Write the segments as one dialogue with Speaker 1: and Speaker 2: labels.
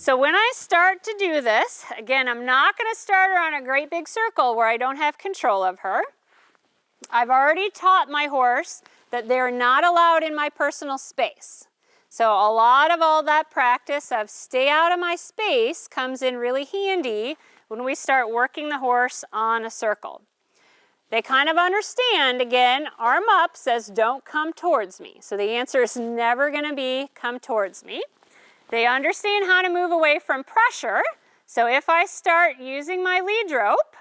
Speaker 1: So when I start to do this, again, I'm not going to start her on a great big circle where I don't have control of her. I've already taught my horse that they're not allowed in my personal space. So a lot of all that practice of stay out of my space comes in really handy when we start working the horse on a circle. They kind of understand, again, arm up says don't come towards me. So the answer is never going to be come towards me. They understand how to move away from pressure. So if I start using my lead rope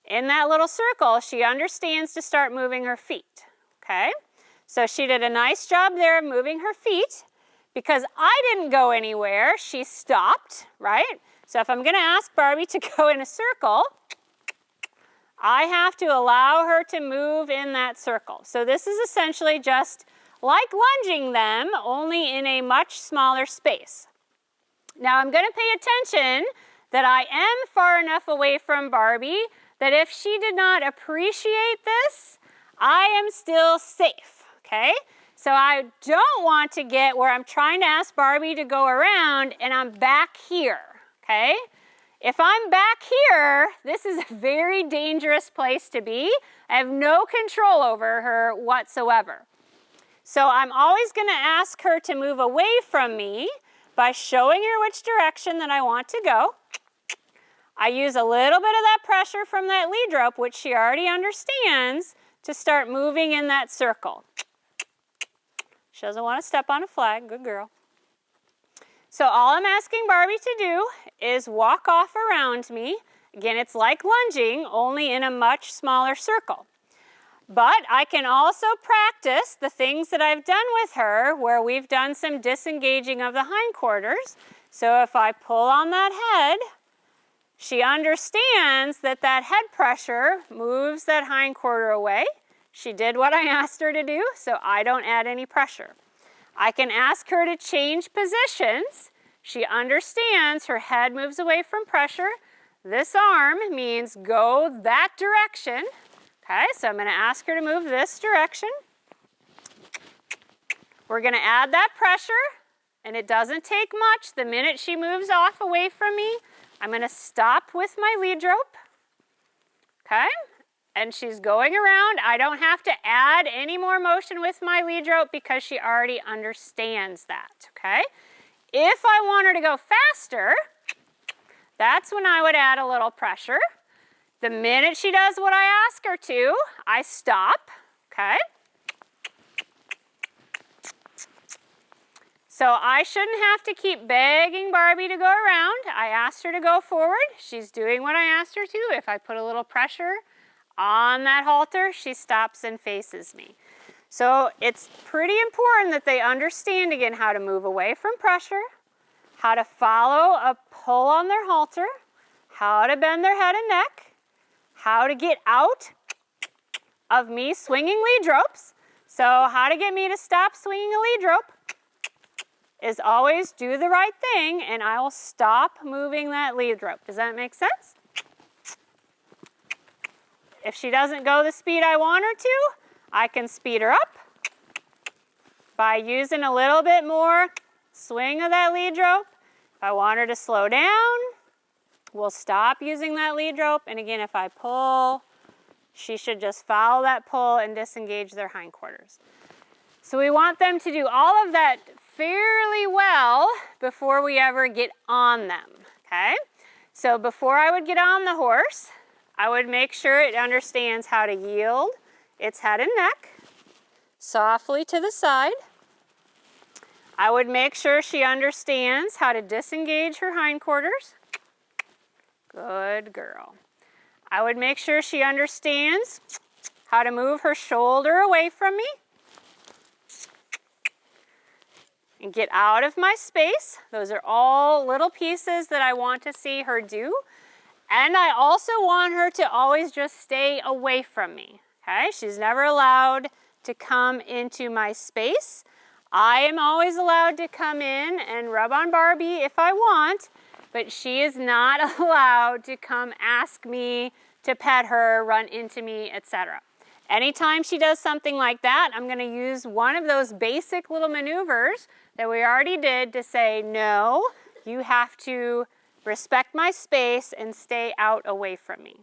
Speaker 1: in that little circle, she understands to start moving her feet, okay? So she did a nice job there of moving her feet. Because I didn't go anywhere, she stopped, right? So if I'm going to ask Barbie to go in a circle, I have to allow her to move in that circle. So this is essentially just like lunging them, only in a much smaller space. Now I'm going to pay attention that I am far enough away from Barbie that if she did not appreciate this, I am still safe, okay? So I don't want to get where I'm trying to ask Barbie to go around and I'm back here, okay? If I'm back here, this is a very dangerous place to be. I have no control over her whatsoever. So I'm always going to ask her to move away from me by showing her which direction that I want to go. I use a little bit of that pressure from that lead rope, which she already understands, to start moving in that circle. She doesn't want to step on a flag. Good girl. So all I'm asking Barbie to do is walk off around me. Again, it's like lunging, only in a much smaller circle. But I can also practice the things that I've done with her where we've done some disengaging of the hindquarters. So if I pull on that head, she understands that that head pressure moves that hindquarter away. She did what I asked her to do, so I don't add any pressure. I can ask her to change positions. She understands her head moves away from pressure. This arm means go that direction. Okay, so I'm going to ask her to move this direction. We're going to add that pressure, and it doesn't take much. The minute she moves off away from me, I'm going to stop with my lead rope. Okay? And she's going around. I don't have to add any more motion with my lead rope because she already understands that, okay? If I want her to go faster, that's when I would add a little pressure. The minute she does what I ask her to, I stop, okay? So I shouldn't have to keep begging Barbie to go around. I asked her to go forward. She's doing what I asked her to. If I put a little pressure on that halter, she stops and faces me. So it's pretty important that they understand, again, how to move away from pressure, how to follow a pull on their halter, how to bend their head and neck, how to get out of me swinging lead ropes. So how to get me to stop swinging a lead rope is always do the right thing, and I will stop moving that lead rope. Does that make sense? If she doesn't go the speed I want her to, I can speed her up by using a little bit more swing of that lead rope. If I want her to slow down, we'll stop using that lead rope. And again, if I pull, she should just follow that pull and disengage their hindquarters. So we want them to do all of that fairly well before we ever get on them, okay? So before I would get on the horse, I would make sure it understands how to yield its head and neck softly to the side. I would make sure she understands how to disengage her hindquarters. Good girl. I would make sure she understands how to move her shoulder away from me and get out of my space. Those are all little pieces that I want to see her do. And I also want her to always just stay away from me, okay? She's never allowed to come into my space. I am always allowed to come in and rub on Barbie if I want, but she is not allowed to come ask me to pet her, run into me, etc. Anytime she does something like that, I'm going to use one of those basic little maneuvers that we already did to say, no, You have to respect my space and stay out away from me.